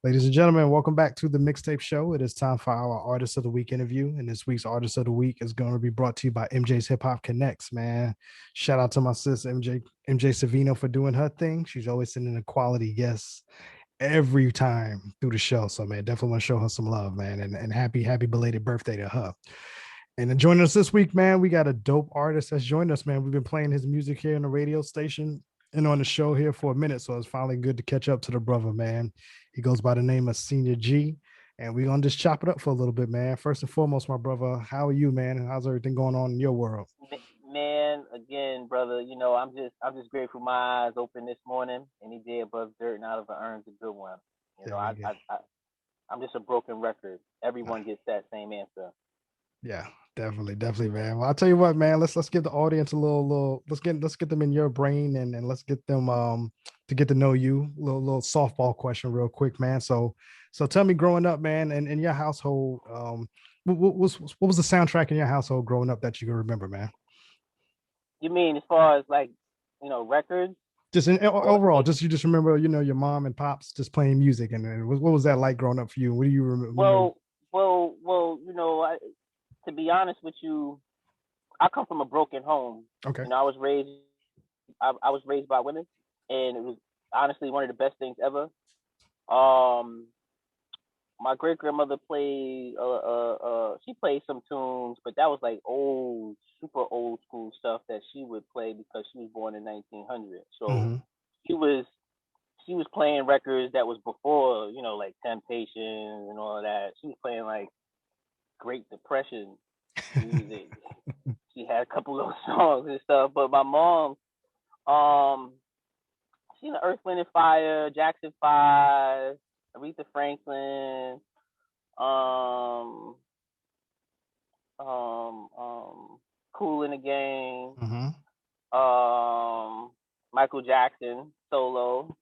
Ladies and gentlemen, welcome back to the Mixtape Show. It is time for our Artist of the Week interview. And this week's Artist of the Week is going to be brought to you by MJ's Hip Hop Connects, man. Shout out to my sis, MJ Savino, for doing her thing. She's always sending a quality guest every time through the show. So, man, definitely want to show her some love, man. And happy belated birthday to her. And then joining us this week, man, we got a dope artist that's joined us, man. We've been playing his music here in the radio station and on the show here for a minute. So it's finally good to catch up to the brother, man. He goes by the name of Senior G. And we're gonna just chop it up for a little bit, man. First and foremost, my brother, how are you, man? And how's everything going on in your world? Man, again, brother, I'm just grateful my eyes open this morning. Any day above dirt and out of the earn's a good one. You know, There we I, go. I, I I'm just a broken record. Everyone gets that same answer. Yeah, definitely, man. Well, I'll tell you what, man. Let's give the audience a little. Let's get them in your brain and let's get them to get to know you. Little softball question, real quick, man. So tell me, growing up, man, and in your household, what was the soundtrack in your household growing up that you can remember, man? You mean as far as like, records Just or overall, just you just remember, your mom and pops just playing music, and what was that like growing up for you? What do you remember? well, to be honest with you, I come from a broken home. Okay. I was raised by women, and it was honestly one of the best things ever. Um, my great grandmother played she played some tunes, but that was like old, super old school stuff that she would play because she was born in 1900. So Mm-hmm. she was she was playing records that was before, like Temptations and all of that. She was playing like Great Depression music. She had a couple of those songs and stuff. But my mom, um, she in the Earth, Wind and Fire, Jackson Five, Aretha Franklin, um, Cool in the Game, Mm-hmm. um, Michael Jackson solo,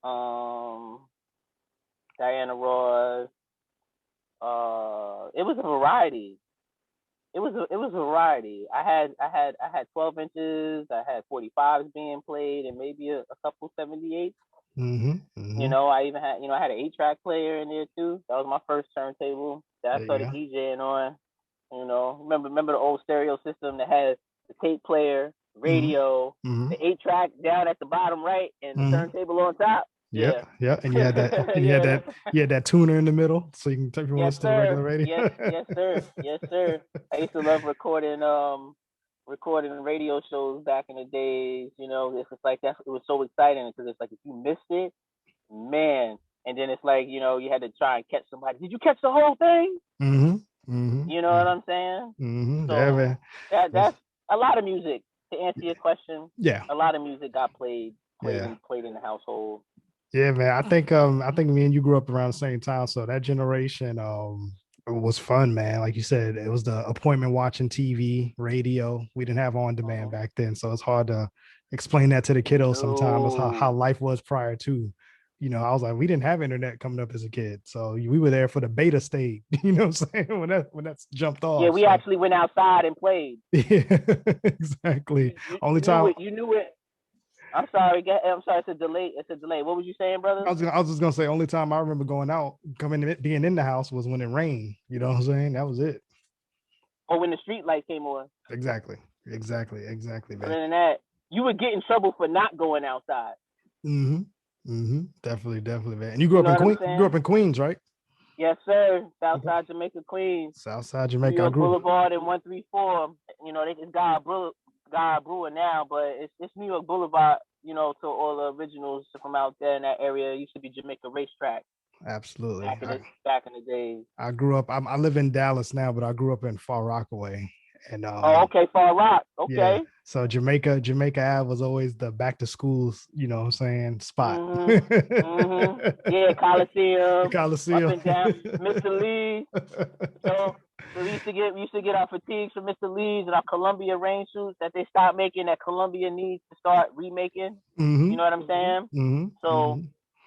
um, Diana Ross. It was a variety. It was a variety. I had 12 inches. I had 45s being played, and maybe a couple 78s. Mm-hmm. Mm-hmm. I even had I had an 8-track player in there too. That was my first turntable that I There you started go. DJing on. Remember the old stereo system that had the tape player, Mm-hmm. radio, Mm-hmm. the 8-track down at the bottom right, and the Mm-hmm. turntable on top. Yep, Yeah, yep. And you had that, and you had yeah. that, you had that tuner in the middle, so you can if you want to Yes, listen to the regular sir. radio. Yes, sir. Yes, sir. I used to love recording radio shows back in the days. It's just like that. It was so exciting because it's like if you missed it, man. And then it's like you had to try and catch somebody. Did you catch the whole thing? Mm-hmm. Mm-hmm. You know what I'm saying? Mm-hmm. Yeah, So man. that's a lot of music. To answer your question, Yeah, a lot of music got played played yeah, in played in the household. yeah, man. I think me and you grew up around the same time, so that generation was fun, man. Like you said, it was the appointment watching TV, radio. We didn't have on demand Hmm. back then, so it's hard to explain that to the kiddos sometimes how No. life was prior to. I was like, we didn't have internet coming up as a kid, so we were there for the beta stage. You know what I'm saying? When that's jumped Yeah, off. we So actually went outside and played. yeah, exactly. You Only knew time it. You knew it. I'm sorry. I'm sorry. It's a delay. It's a delay. What was you saying, brother? I was just gonna say, only time I remember going out, being in the house was when it rained. You know what I'm saying? That was it. Or when the street light came on. Exactly, man. Other than that, you would get in trouble for not going outside. Mm-hmm. Mm-hmm. Definitely, man. And you grew You up know in what I'm Queen. You grew up saying? in Queens, right? Yes, sir. Okay. Southside Jamaica, Queens, Southside New Jamaica. I York grew. Boulevard, and 134. They just God Brewer now, but it's New York Boulevard. To all the originals from out there in that area. It used to be Jamaica Racetrack Absolutely. back in the days. I grew up. I live in Dallas now, but I grew up in Far Rockaway, and Oh, okay, Far Rock. yeah. Okay. So Jamaica Ave was always the back to schools, what I'm saying, spot. Mhm. Mhm. The Yeah, Coliseum, up Coliseum. and down, Mr. Lee. So so we used to get our fatigues from Mr. Lee's and our Columbia rain suits that they stopped making that Columbia needs to start remaking. You Hmm. know what I'm saying? Hmm. So Hmm.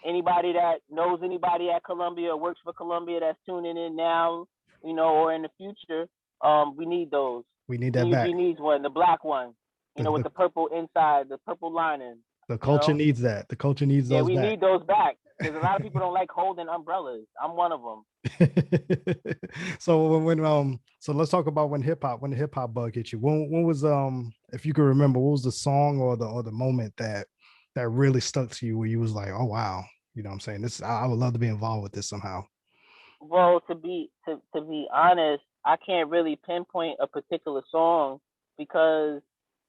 anybody that knows anybody at Columbia or works for Columbia that's tuning in now, or in the future, we need those. We need that Senior G back. needs one, the black one, The with the the purple inside, the purple lining. The You culture know? needs that. The culture needs Yeah, those we back. need those back because a lot of people don't like holding umbrellas. I'm one of them. So so let's talk about when the hip hop bug hit you. When was if you could remember, what was the song or the moment that really stuck to you where you was like, oh wow, you know what I'm saying? This I would love to be involved with this somehow. Well, to be honest, I can't really pinpoint a particular song because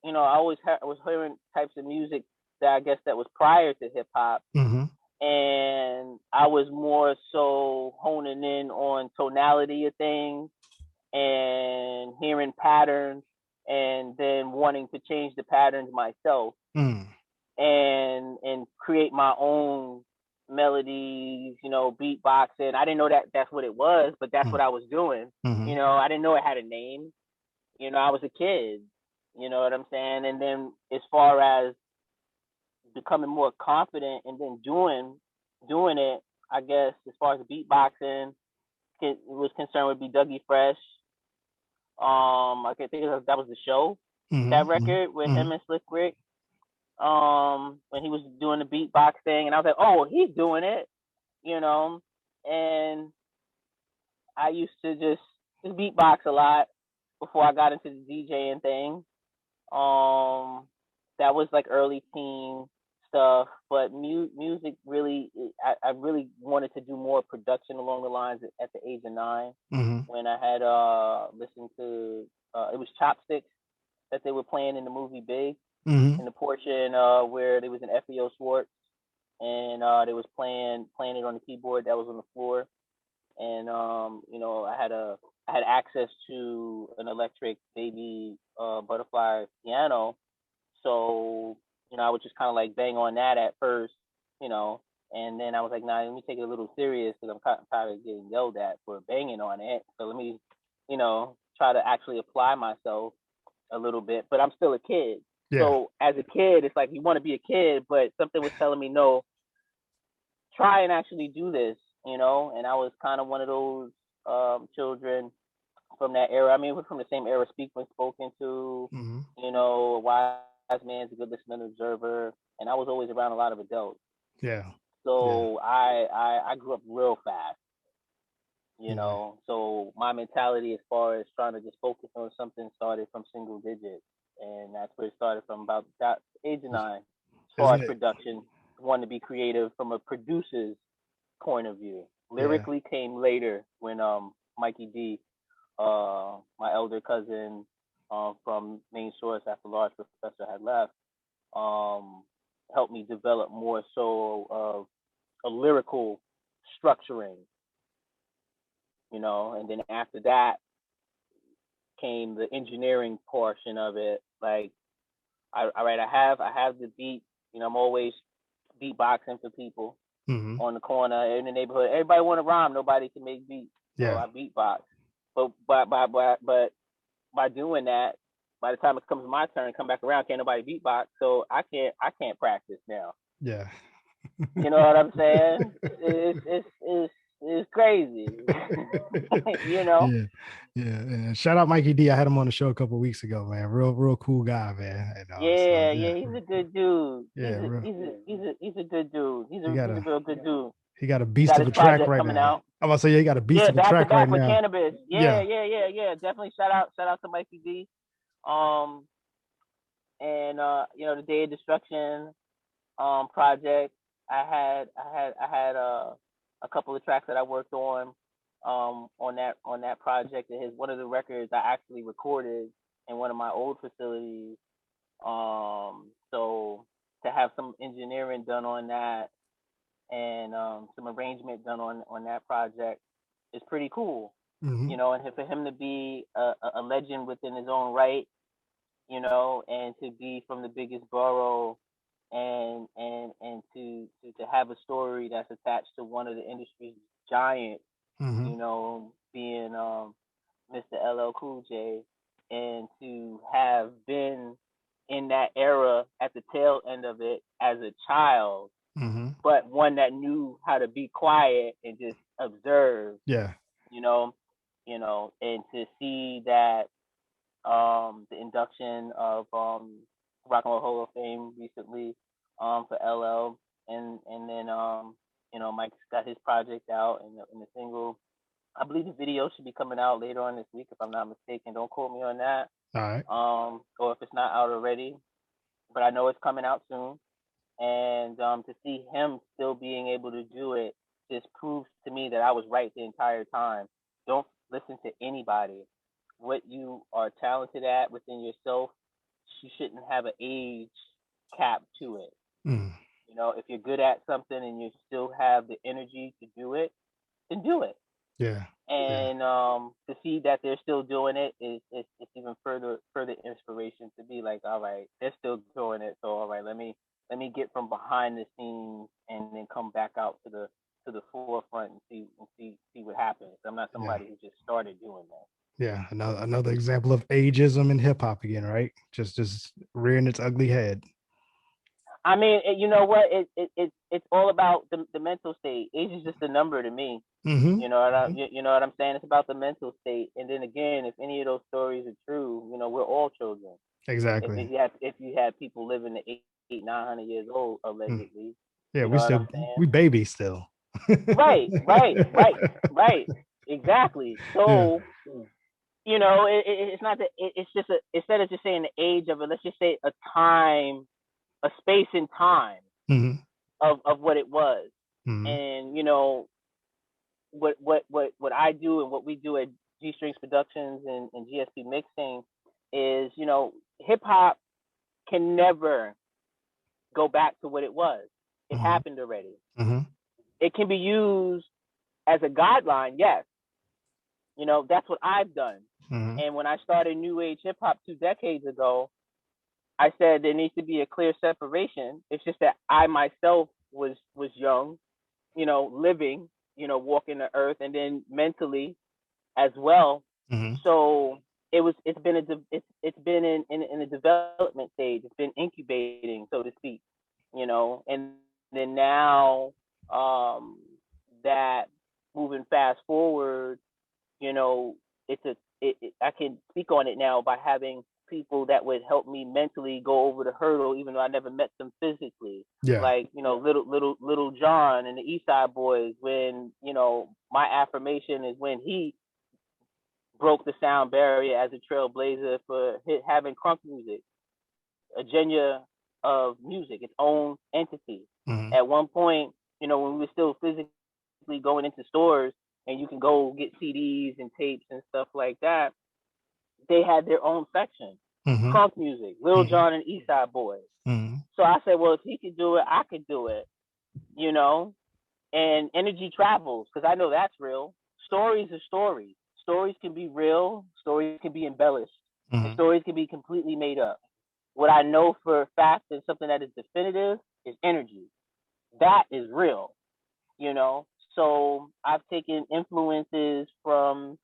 I always was hearing types of music that I guess that was prior to hip hop, Mm-hmm. and I was more so honing in on tonality of things and hearing patterns, and then wanting to change the patterns myself Mm. and create my own melodies, beatboxing. I didn't know that that's what it was, but that's Mm. what I was doing. Mm-hmm. I didn't know it had a name. I was a kid. You know what I'm saying? And then as far as becoming more confident and then doing it, I guess as far as the beatboxing was concerned would be Dougie Fresh. I can think of that was the show, that Mm-hmm. record with Mm-hmm. him and Slick Rick. When he was doing the beatbox thing, and I was like, oh, he's doing it, you know. And I used to just beatbox a lot before I got into the DJing thing. Um, that was like early teen stuff, but music really, I really wanted to do more production along the lines at the age of 9 Mm-hmm. when I had listened to it was Chopsticks that they were playing in the movie Big, Mm-hmm. in the portion where there was an FEO Schwartz and they was playing it on the keyboard that was on the floor, and I had access to an electric baby butterfly piano, so I would just kind of like bang on that at first, you know, and then I was like, nah, let me take it a little serious because I'm tired of getting yelled at for banging on it, so let me, try to actually apply myself a little bit, but I'm still a kid. Yeah. So as a kid, it's like you want to be a kid, but something was telling me no, try and actually do this, And I was kind of one of those children from that era. I mean, we're from the same era. Speak when spoken to, Mm-hmm. a wise man's a good listener and observer, and I was always around a lot of adults. Yeah. Yeah. So I grew up real fast. Yeah. So my mentality as far as trying to just focus on something started from single digits, and that's where it started from about that age of 9. As far Isn't as it? production, wanted to be creative from a producer's point of view. Yeah. Lyrically came later when Mikey D, my elder cousin from Main Source after Large Professor had left, um, helped me develop more so of a lyrical structuring, and then after that came the engineering portion of it. Like, I have the beat. I'm always beatboxing for people Mm-hmm. on the corner in the neighborhood. Everybody want to rhyme, nobody can make beats, so Yeah. I beatbox. But by doing that, by the time it comes my turn, come back around, can't nobody beatbox, so I can't practice now. Yeah. You know what I'm saying? It's crazy. you know? Yeah, yeah, and shout out Mikey D. I had him on the show a couple weeks ago, man. Real cool guy, man. And so Yeah, yeah, yeah, he's a good dude. yeah, real. He's a good dude. He got He's a a real good dude. he got a He beast got of his a track project right coming now. out. I'm about to say, yeah, he got a beast Yeah, of a back to track right back with now. cannabis. Yeah, Yeah. yeah, yeah, yeah. Definitely shout out to Mikey D. Um and the Day of Destruction project. I had a couple of tracks that I worked on that project. It is one of the records I actually recorded in one of my old facilities. So to have some engineering done on that and some arrangement done on that project is pretty cool. Hmm. And for him to be a legend within his own right, and to be from the biggest borough and to have a story that's attached to one of the industry's giants, Hmm. being Mr. LL Cool J, and to have been in that era at the tail end of it as a child, Hmm. but one that knew how to be quiet and just observe, Yeah. you know, and to see that the induction of Rock and Roll Hall of Fame recently, for LL, and then Mike's got his project out, and the single. I believe the video should be coming out later on this week, if I'm not mistaken. Don't quote me on that. All right. Or if it's not out already, but I know it's coming out soon. And to see him still being able to do it just proves to me that I was right the entire time. Don't listen to anybody. What you are talented at within yourself, you shouldn't have an age cap to it. Mm. You know, if you're good at something and you still have the energy to do it, then do it. Yeah. And to see that they're still doing it is it's even further inspiration to be like, all right, they're still doing it, so all right, let me get from behind the scenes and then come back out to the forefront and see what happens. I'm not Yeah. somebody who just started doing that. Yeah. Another example of ageism in hip hop again, right? Just rearing its ugly head. I mean, you know what? It's all about the mental state. Age is just a number to me. Mm-hmm. You know you know what I'm saying? It's about the mental state. And then again, if any of those stories are true, you know, we're all children. Exactly. If you had people living to 900 years old Mm. allegedly, Yeah, you know what I'm we saying? baby still. Right. Exactly. Yeah. So you know, it's not that it's just instead of just saying the age of it, let's just say a time, a space and time Mm-hmm. of what it was. Mm-hmm. And you know, what I do and what we do at G Strings Productions and GSP Mixing is, you know, hip hop can never go back to what it was. It Mm-hmm. happened already. Mm-hmm. It can be used as a guideline, yes. You know, that's what I've done. Mm-hmm. And when I started New Age hip hop 2 decades ago, I said there needs to be a clear separation. It's just that I myself was young, you know, living, you know, walking the earth, and then mentally as well. Mm-hmm. So it's been in a development stage. It's been incubating, so to speak, you know. And then now that moving fast forward, you know, I can speak on it now by having people that would help me mentally go over the hurdle, even though I never met them physically. Yeah. Like, you know, little John and the East Side Boys. When, you know, my affirmation is when he broke the sound barrier as a trailblazer for having crunk music, a genre of music, its own entity. Mm-hmm. At one point, you know, when we were still physically going into stores and you can go get CDs and tapes and stuff like that, they had their own section. Mm-hmm. Crunk music, Lil Jon and East Side Boys. Mm-hmm. So I said, well, if he could do it, I could do it, you know? And energy travels, because I know that's real. Stories are stories. Stories can be real, stories can be embellished, Mm-hmm. and stories can be completely made up. What I know for a fact and something that is definitive is energy. That is real, you know? So I've taken influences from,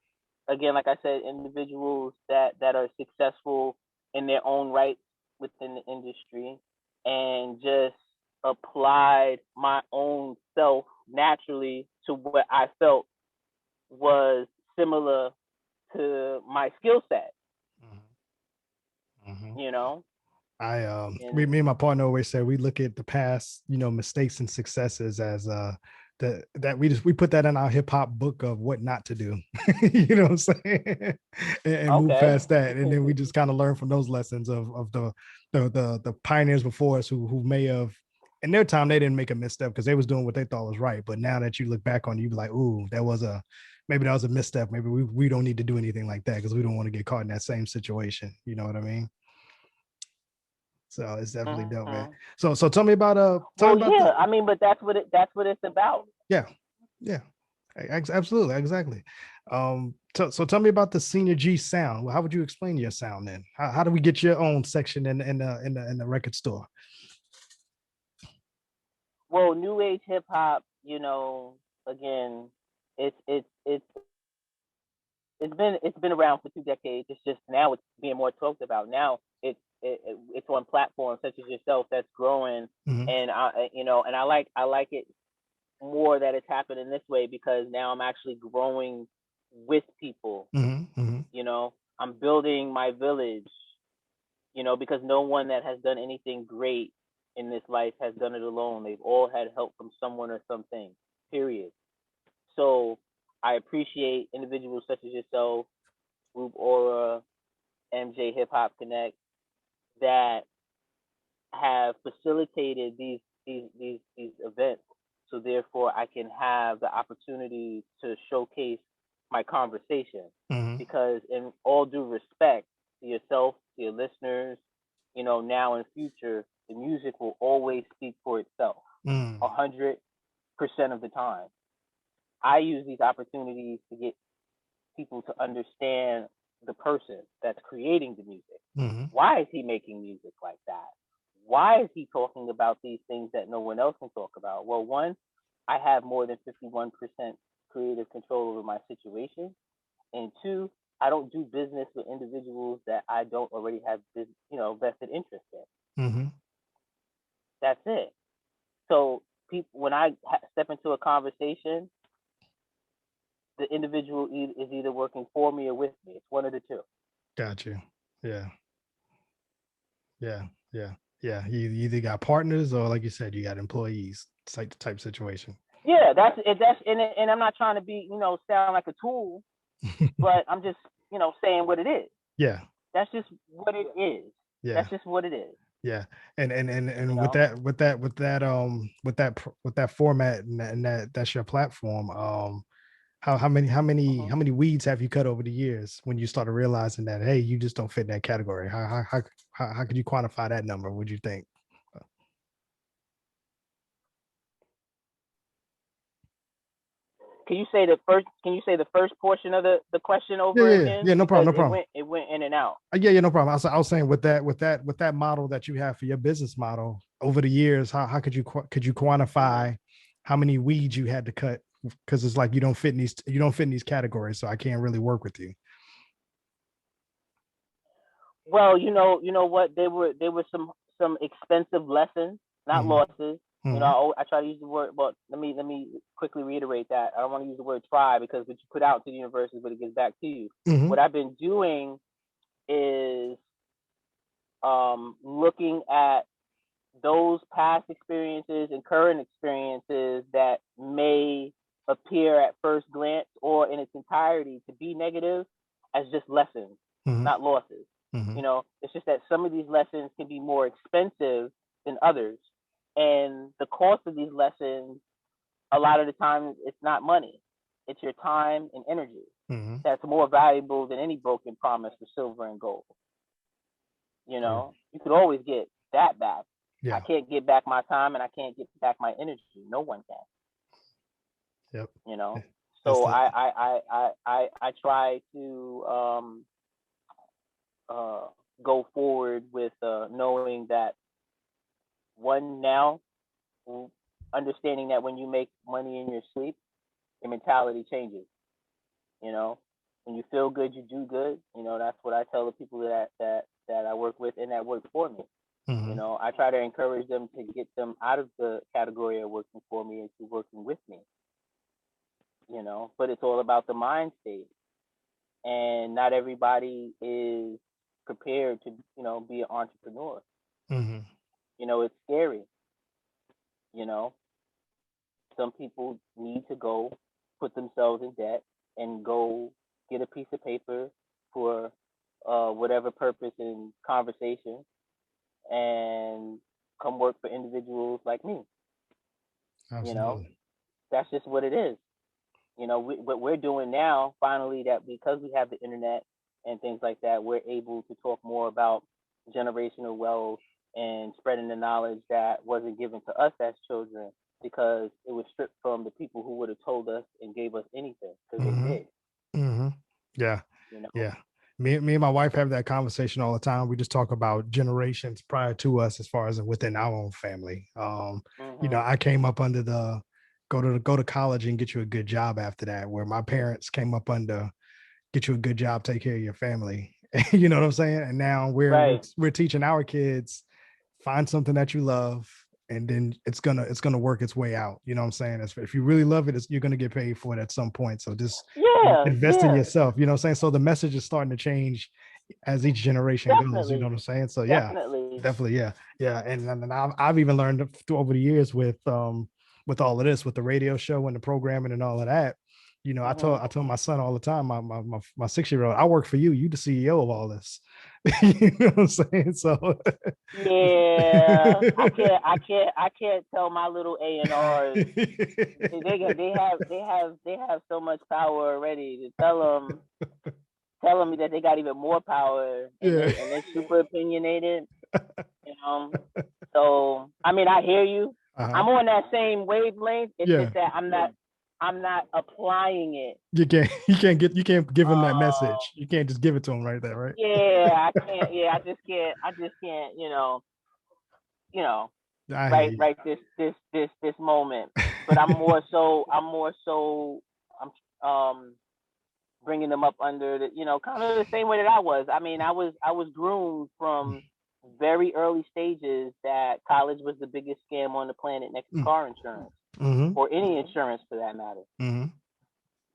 again, like I said, individuals that are successful in their own right within the industry, and just applied my own self naturally to what I felt was similar to my skill set. Mm-hmm. You know, Me and my partner always say we look at the past, you know, mistakes and successes as that we put that in our hip hop book of what not to do. You know what I'm saying? And move past that. And then we just kind of learn from those lessons of the pioneers before us who may have, in their time, they didn't make a misstep because they was doing what they thought was right. But now that you look back on it, you be like, ooh, maybe that was a misstep. Maybe we don't need to do anything like that because we don't want to get caught in that same situation. You know what I mean? So it's definitely dope, man. So tell me about I mean, but that's what it's about. Yeah. Absolutely, exactly. So tell me about the Senior G sound. How would you explain your sound then? How do we get your own section in the record store? Well, new age hip hop, you know, again, it's been around for 2 decades. It's just now it's being more talked about. Now it's on platforms such as yourself that's growing, Mm-hmm. and I like it more that it's happening this way, because now I'm actually growing with people. Mm-hmm. Mm-hmm. You know, I'm building my village. You know, because no one that has done anything great in this life has done it alone. They've all had help from someone or something. Period. So I appreciate individuals such as yourself, Group Aura, MJ Hip Hop Connect, that have facilitated these events. So therefore, I can have the opportunity to showcase my conversation. Mm-hmm. Because in all due respect to yourself, to your listeners, now and future, the music will always speak for itself. 100% of the time. I use these opportunities to get people to understand the person that's creating the music. Mm-hmm. Why is he making music like that? Why is he talking about these things that no one else can talk about? Well, one, I have more than 51% creative control over my situation. And two, I don't do business with individuals that I don't already have, vested interest in. Mm-hmm. That's it. So when I step into a conversation, the individual is either working for me or with me. It's one of the two. Got you. Yeah. You either got partners or, like you said, you got employees type situation. Yeah, that's and I'm not trying to be, sound like a tool, but I'm just, saying what it is. Yeah. That's just what it is. Yeah. That's just what it is. Yeah. And with that format and that's your platform. How many weeds have you cut over the years when you started realizing that, hey, you just don't fit in that category? How could you quantify that number? Would you think? Can you say the first portion of the question over again? Yeah, no problem. It went in and out. Yeah, no problem. I was saying with that model that you have for your business model over the years, how could you quantify how many weeds you had to cut? Because it's like you don't fit in these categories, so I can't really work with you. Well, you know what? There were some expensive lessons, not losses. Mm-hmm. I try to use the word, but let me quickly reiterate that. I don't want to use the word try, because what you put out to the universe is what it gets back to you. Mm-hmm. What I've been doing is looking at those past experiences and current experiences that may appear at first glance or in its entirety to be negative as just lessons, not losses. Mm-hmm. It's just that some of these lessons can be more expensive than others. And the cost of these lessons, a lot of the time, it's not money. It's your time and energy. Mm-hmm. That's more valuable than any broken promise for silver and gold. You could always get that back. Yeah. I can't get back my time, and I can't get back my energy. No one can. Yep. So I try to go forward with knowing that, one, now understanding that when you make money in your sleep, your mentality changes. When you feel good, you do good. That's what I tell the people that I work with and that work for me. Mm-hmm. I try to encourage them to get them out of the category of working for me into working with me. But it's all about the mind state, and not everybody is prepared to be an entrepreneur. Mm-hmm. It's scary. Some people need to go put themselves in debt and go get a piece of paper for whatever purpose in conversation, and come work for individuals like me. Absolutely. That's just what it is. What we're doing now, finally, that because we have the internet and things like that, we're able to talk more about generational wealth and spreading the knowledge that wasn't given to us as children, because it was stripped from the people who would have told us and gave us anything, because they did. Mm-hmm. Yeah. Yeah. Me and my wife have that conversation all the time. We just talk about generations prior to us, as far as within our own family. I came up under the go to college and get you a good job after that, where my parents came up under get you a good job, take care of your family. You know what I'm saying? And now we're teaching our kids, find something that you love, and then it's gonna work its way out. You know what I'm saying? If you really love it, you're gonna get paid for it at some point. So just invest in yourself. You know what I'm saying? So the message is starting to change as each generation goes, you know what I'm Definitely, saying? So yeah, definitely. definitely, yeah, yeah. And I've even learned over the years with all of this, with the radio show and the programming and all of that. You know, Hmm. I told my son all the time, my 6-year-old, I work for you. You the CEO of all this. You know what I'm saying? So Yeah, I can't tell my little A&Rs. They have so much power already. To tell them that they got even more power, and yeah. they're super opinionated. You know. So I mean, I hear you. Uh-huh. I'm on that same wavelength. It's Yeah. just that I'm not applying it. You can't give him that Uh, message. You can't just give it to him right there, right? yeah, I can't. Yeah, I just can't. You know, I hear right, you. right. This moment. But I'm more so. I'm bringing them up under the, kind of the same way that I was. I mean, I was groomed from very early stages that college was the biggest scam on the planet next to car insurance Mm-hmm. or any insurance for that matter. Mm-hmm.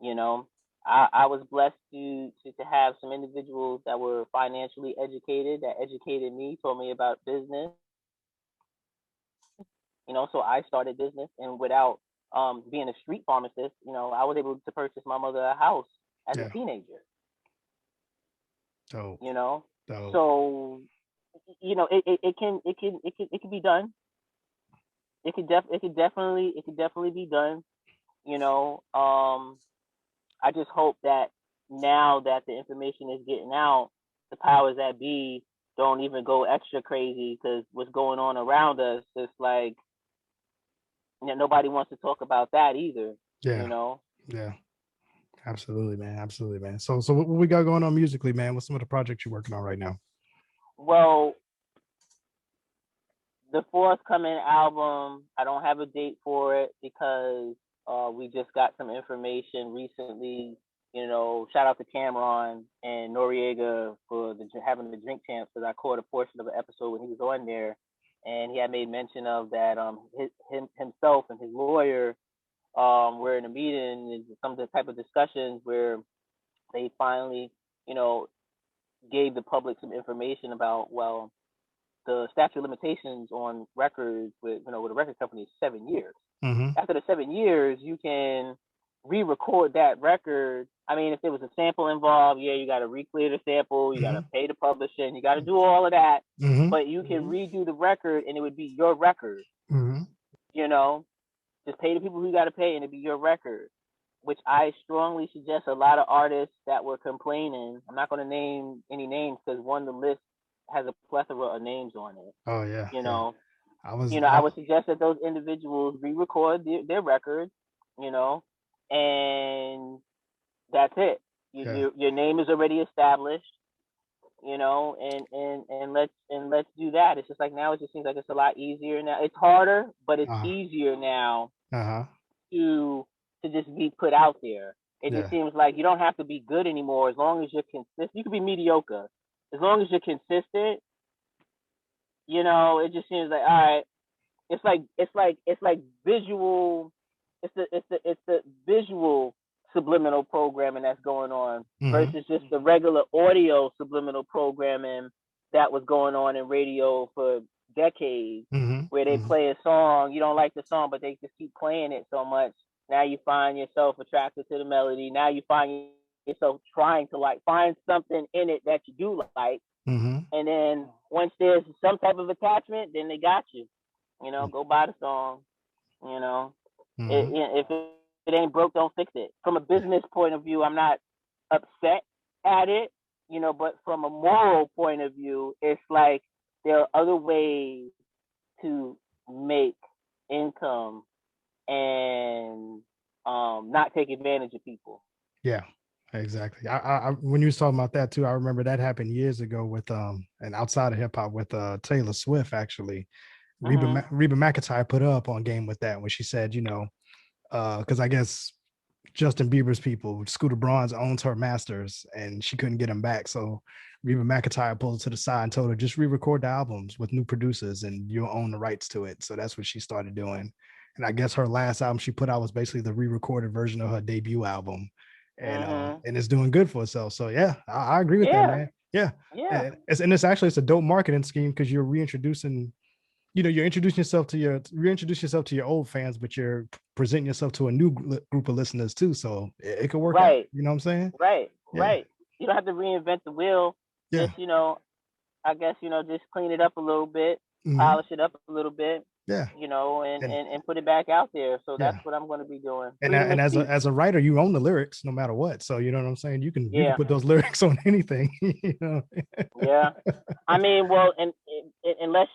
You know, I was blessed to have some individuals that were financially educated that educated me, told me about business. So I started business, and without being a street pharmacist, I was able to purchase my mother a house as a Yeah. teenager. Dope. You know, Dope. so it can be done. It could definitely be done. You know, I just hope that now that the information is getting out, the powers that be don't even go extra crazy, because what's going on around us, it's like, nobody wants to talk about that either. You Yeah. know. Yeah. Absolutely, man. Absolutely, man. So what we got going on musically, man? What's some of the projects you're working on right now? Well, the forthcoming album, I don't have a date for it because we just got some information recently. Shout out to Cameron and Noriega for having the drink champs, because I caught a portion of an episode when he was on there, and he had made mention of that himself and his lawyer were in a meeting and some type of discussions where they finally, you know, gave the public some information about, well, the statute of limitations on records with a record company is 7 years. Mm-hmm. After the 7 years, you can re-record that record. I mean, if there was a sample involved, yeah, you got to re-clear the sample, you got to Mm-hmm. pay the publisher, and you got to do all of that. Mm-hmm. But you can redo the record, and it would be your record. Mm-hmm. You know, just pay the people who you got to pay, and it'd be your record. Which I strongly suggest a lot of artists that were complaining. I'm not going to name any names because one, the list has a plethora of names on it. Oh yeah, You yeah. know, I was I I, would suggest that those individuals re-record their records. You know, and that's it. yeah. Your name is already established. And let's do that. It's just like now it just seems like it's a lot easier now. It's harder, but it's Uh, easier now uh-huh. to just be put out there. It just Yeah. seems like you don't have to be good anymore as long as you're consistent. You can be mediocre as long as you're consistent. It just seems like, all right. It's like visual. It's the visual subliminal programming that's going on Mm-hmm. versus just the regular audio subliminal programming that was going on in radio for decades, Mm-hmm. where they Mm-hmm. play a song, you don't like the song, but they just keep playing it so much. Now you find yourself attracted to the melody. Now you find yourself trying to like find something in it that you do like, Mm-hmm. and then once there's some type of attachment, then they got you. Go buy the song. You know, Mm-hmm. if it ain't broke, don't fix it. From a business point of view, I'm not upset at it. But from a moral point of view, it's like there are other ways to make income and not take advantage of people. Yeah. Exactly. When you was talking about that too, I remember that happened years ago with and outside of hip hop with Taylor Swift actually. Mhm. Reba McEntire put up on game with that when she said, because I guess Justin Bieber's people, Scooter Braun's owns her masters and she couldn't get them back. So Reba McEntire pulled her to the side and told her, just re-record the albums with new producers and you'll own the rights to it. So that's what she started doing. And I guess her last album she put out was basically the re-recorded version of her debut album. Mhm. And it's doing good for itself. So yeah, I agree with that, Yeah. man. Yeah. Yeah. And it's a dope marketing scheme because you're introducing yourself to your old fans, but you're presenting yourself to a new group of listeners too. So it could work out. Right. You know what I'm saying? Right. Yeah. Right. You don't have to reinvent the wheel. Yeah. Just, I guess, just clean it up a little bit, Hmm. polish it up a little bit, Yeah. and, And and put it back out there. So that's yeah. what I'm going to be doing. And Freedom of as speech. a writer, you own the lyrics no matter what. So you know what I'm saying? You can Yeah. put those lyrics on anything. Yeah. I mean, well, and unless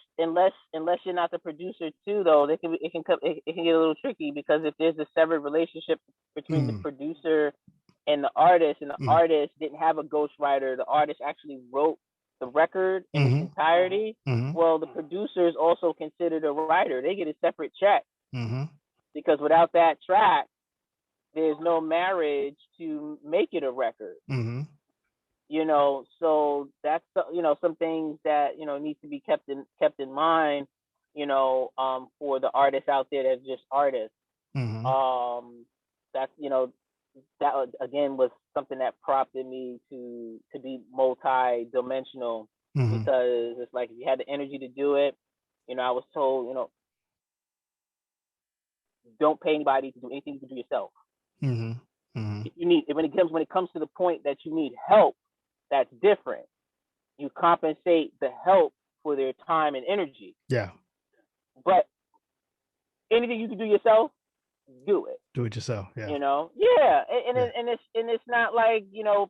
you're not the producer too, though, it can get a little tricky because if there's a severed relationship between the Mm, producer and the artist, and the mm, artist didn't have a ghostwriter, the artist actually wrote the record in its mhm, entirety. mhm, Well, the producer is also considered a writer. They get a separate check mhm, because without that track, there's no marriage to make it a record. mhm. So that's some things that needs to be kept in mind, for the artists out there that's just artists. Mhm. um that's that again was something that prompted me to be multi-dimensional, Mhm. because it's like if you had the energy to do it. I was told, don't pay anybody to do anything. You can do yourself. Mhm. Mhm. If you need when it comes to the point that you need help, that's different. You compensate the help for their time and energy. Yeah. But anything you can do yourself, do it. Do it yourself. Yeah. Yeah, Yeah. it's not like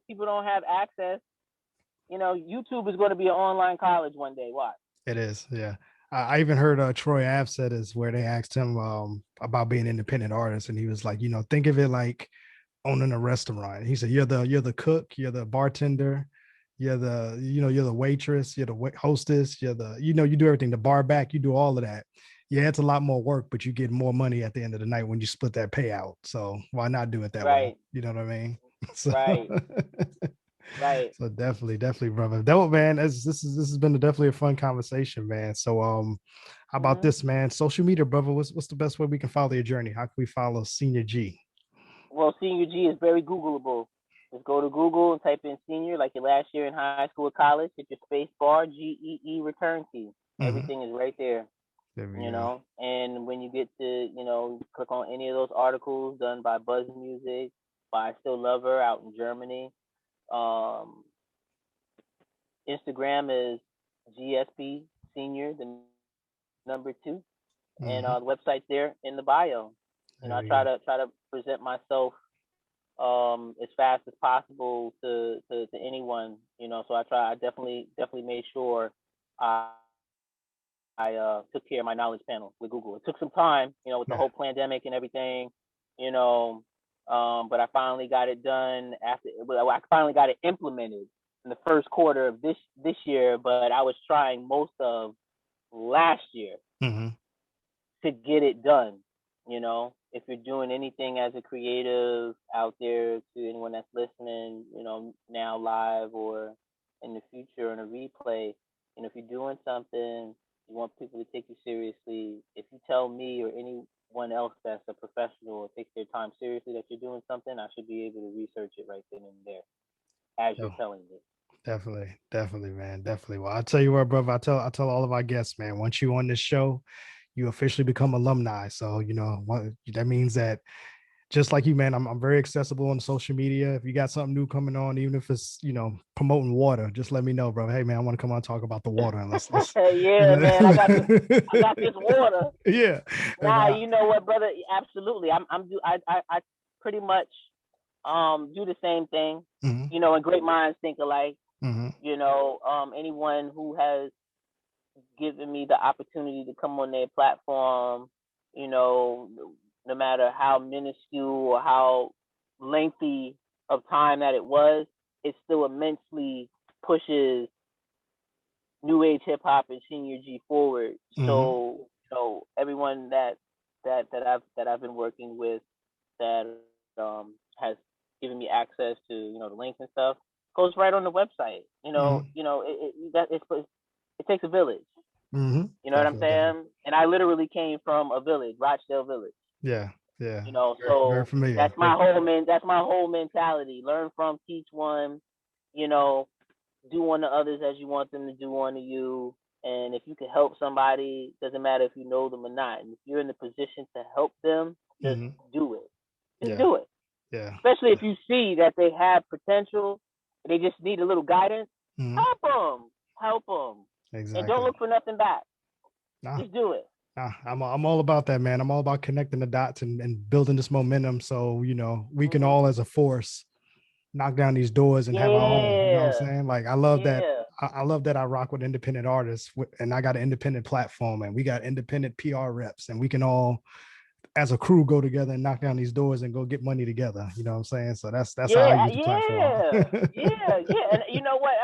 people don't have access. YouTube is going to be an online college one day. Watch. It is. Yeah. I even heard Troy Ave said is where they asked him about being an independent artist, and he was like, think of it like owning a restaurant. He said, you're the cook, you're the bartender, you're the waitress, you're the hostess, you do everything, the bar back, you do all of that. Yeah, it's a lot more work, but you get more money at the end of the night when you split that payout. So why not do it that way? Right. You know what I mean? So, Right. Right. so definitely, brother. That man, this has been definitely a fun conversation, man. So how about Hmm. this, man? Social media, brother. What's the best way we can follow your journey? How can we follow Senior G? Well, Senior G is very Googleable. Just go to Google and type in senior, like your last year in high school or college. Hit your space bar, GEE return key. Mm-hmm. Everything is right there. There we go. And when you get to, click on any of those articles done by Buzz Music, by I Still Love Her out in Germany. Um, Instagram is GSP Senior, the number 2, and Mm-hmm. the website's there in the bio. There I we try go. to present myself as fast as possible to anyone. So I definitely made sure I took care of my knowledge panel with Google. It took some time, with the Yeah. whole pandemic and everything, you know, but I finally got it done I finally got it implemented in the first quarter of this year, but I was trying most of last year Mm-hmm. to get it done. If you're doing anything as a creative out there, to anyone that's listening, now live or in the future on a replay, if you're doing something, you want people to take you seriously. If you tell me or anyone else that's a professional or takes their time seriously that you're doing something, I should be able to research it right then and there as Oh, you're telling me. definitely, man. Definitely. Well, I'll tell you what, brother. I tell all of our guests, man, once you on this show, you officially become alumni. So, that means that just like you, man, I'm very accessible on social media. If you got something new coming on, even if it's, promoting water, just let me know, bro. Hey man, I want to come on and talk about the water, and let's Yeah, man, I got this water. yeah. And Nah, you know what, brother? Absolutely. I pretty much do the same thing. mhm, And great minds think alike. mhm, Anyone who has given me the opportunity to come on their platform, you know, no matter how minuscule or how lengthy of time that it was, it still immensely pushes new age hip hop and Senior G forward. mhm, So everyone that I've been working with that has given me access to the links and stuff goes right on the website. mhm, It takes a village. mhm. You know what I'm Definitely. saying? And I literally came from a village, Rochdale Village. Yeah, yeah. Very So familiar. that's my whole mentality. Learn from, teach one. You know, do unto others as you want them to do unto you. And if you can help somebody, doesn't matter if you know them or not. And if you're in the position to help them, just Hmm. do it. Just Yeah. do it. Yeah. Especially if you see that they have potential, they just need a little guidance. Hmm. Help them. Help them. And don't Exactly. look for nothing back. Nah, Just do it. I'm all about that, man. I'm all about connecting the dots and building this momentum so, you know, we can Hmm. all as a force knock down these doors and have our own. You know what I'm Yeah. saying? Like I love that. Yeah. I love that I rock with independent artists and I got an independent platform and we got independent PR reps and we can all as a crew go together and knock down these doors and go get money together. You know what I'm saying? So that's how I Yeah. use the platform. Yeah. Yeah. Yeah. And you know what?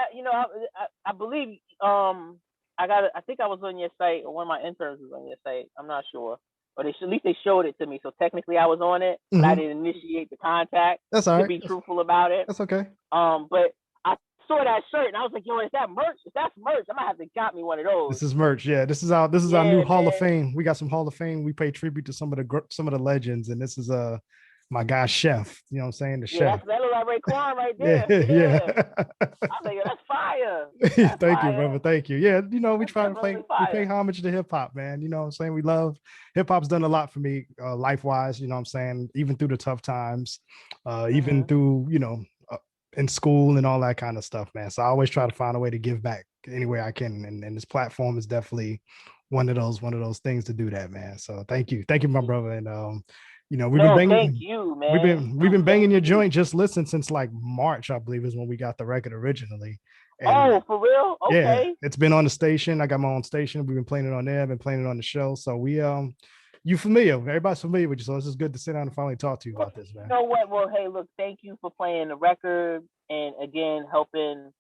I believe I think I was on your site or one of my interns was on your site. I'm not sure. But at least they showed it to me. So technically I was on it, but I Mhm. didn't initiate the contact That's all to right. be truthful about it. That's okay. But I saw that shirt and I was like, yo, is that merch? If that's merch, I'm gonna have to got me one of those. This is merch. Yeah, this is our new Yeah, Hall of man. Fame. We got some Hall of Fame. We pay tribute to some of the legends, and this is my guy Chef. You know what I'm saying? The Yeah, chef. that look like Raekwon right Yeah, there. yeah. Yeah. I was like, yo, that's fire. That's Thank you, fire. brother. Thank you. Yeah, you know, we That's try to play, definitely we pay fire. homage to hip hop, man. You know what I'm saying? We love hip hop's done a lot for me, life wise, you know what I'm saying? Even through the tough times, even Mm-hmm. through, in school and all that kind of stuff, man. So I always try to find a way to give back any way I can. And this platform is definitely one of those things to do that, man. So thank you, my brother. And we've been No, thank banging. you, We've man. been we've No, been thank banging your you. joint just listen since like March, I believe, is when we got the record originally. And Oh, for real? yeah, Okay. it's been on the station. I got my own station. We've been playing it on there. I've been playing it on the show. So you familiar? Everybody's familiar with you. So it's just good to sit down and finally talk to you Well, about this, you man. know what? Well, hey, look, thank you for playing the record and again helping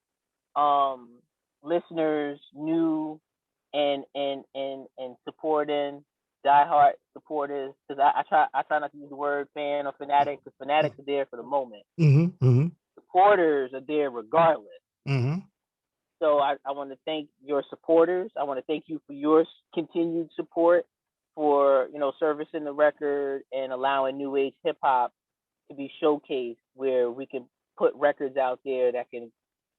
um listeners new and supporting diehard supporters because I try not to use the word fan or fanatic because fanatics are there for the moment. Mm-hmm. Mm-hmm. Supporters are there regardless. Mm-hmm. So I want to thank your supporters. I want to thank you for your continued support for servicing the record and allowing new age hip hop to be showcased where we can put records out there that can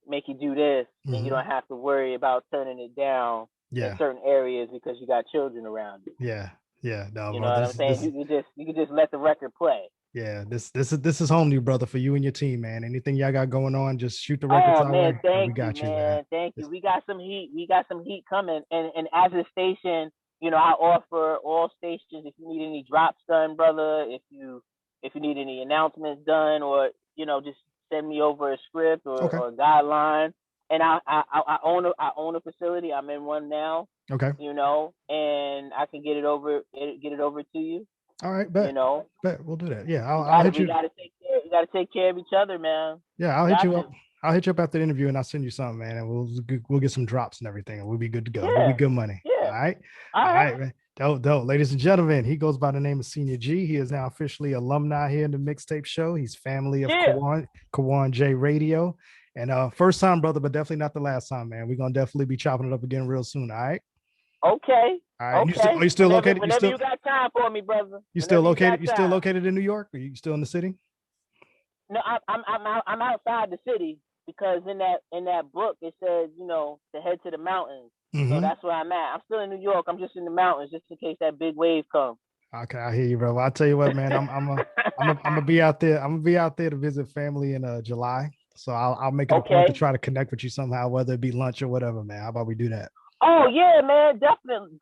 make you do this and you Mm-hmm. don't have to worry about turning it down in Yeah. certain areas because you got children around you. Yeah. Yeah. No, You bro. know what I'm saying? You can just let the record play. Yeah, this is home to you, brother, for you and your team, man. Anything y'all got going on, just shoot the records Oh our man, way, and we thank you, got you, man. man. Thank you. It's- We got some heat. We got some heat coming. And as a station, I offer all stations if you need any drops done, brother, if you need any announcements done or, just send me over a script okay. or a guideline. And I own a facility. I'm in one now, Okay. and I can get it over to you, All right, you bet. know. Bet we'll do that. Yeah, I'll, We I'll gotta hit we you. gotta take care of each other, man. Yeah, We I'll hit got you up. to. I'll hit you up after the interview and I'll send you something, man. And we'll get some drops and everything, and we'll be good to go. We'll be Yeah. good money. Yeah. All right. All All right. right, man. Dope. Ladies and gentlemen, he goes by the name of Senior G. He is now officially alumni here in the Mixtape Show. He's family of Yeah. Kawan J Radio. And first time, brother, but definitely not the last time, man. We're gonna definitely be chopping it up again real soon. All right. Okay. All right. And Okay. you still located? Whenever you got time for me, brother. You still Whenever you located? got You still time. located in New York? Or you still in the city? No, I'm outside the city because in that book it says to head to the mountains. So that's where I'm at. I'm still in New York. I'm just in the mountains just in case that big wave comes. Okay, I hear you, bro. I'll tell you what, man. I'm gonna be out there. I'm gonna be out there to visit family in July. So I'll make it a point to try to connect with you somehow, whether it be lunch or whatever, man. How about we do that? Oh yeah, man, definitely.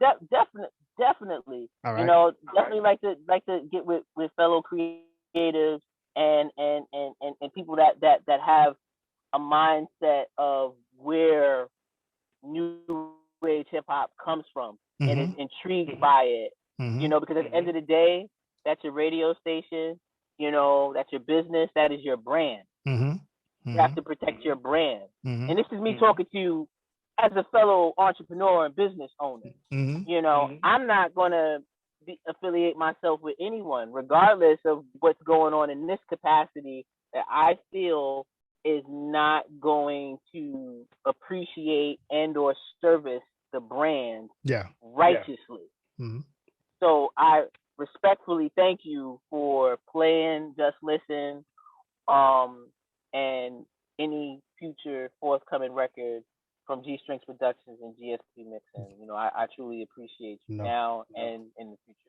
All right. Definitely like to get with fellow creatives and people that have a mindset of where new age hip hop comes from and is intrigued by it. Because at the end of the day, that's your radio station. That's your business. That is your brand. You have to protect your brand. And this is me talking to you as a fellow entrepreneur and business owner. I'm not going to affiliate myself with anyone, regardless of what's going on in this capacity that I feel is not going to appreciate and or service the brand righteously. So I respectfully thank you for playing Just Listen and any future forthcoming record from G Strings Productions and GSP Mixing. I truly appreciate you No, now and in the future.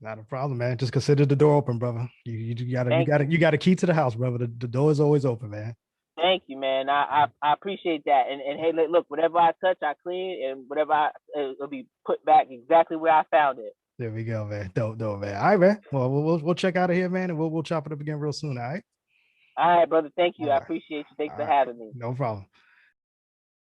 not a problem, man. Just consider the door open, brother. Thank you. You got a key to the house, brother. The door is always open, man. Thank you, man. I appreciate that. And hey, look, whatever I touch, I clean, and whatever it'll be put back exactly where I found it. There we go, man. Dope, man. All right, man. Well, we'll check out of here, man, and we'll chop it up again real soon. All right. All right, brother. Thank you. All I right. appreciate you. Thanks All for right. having me. No problem.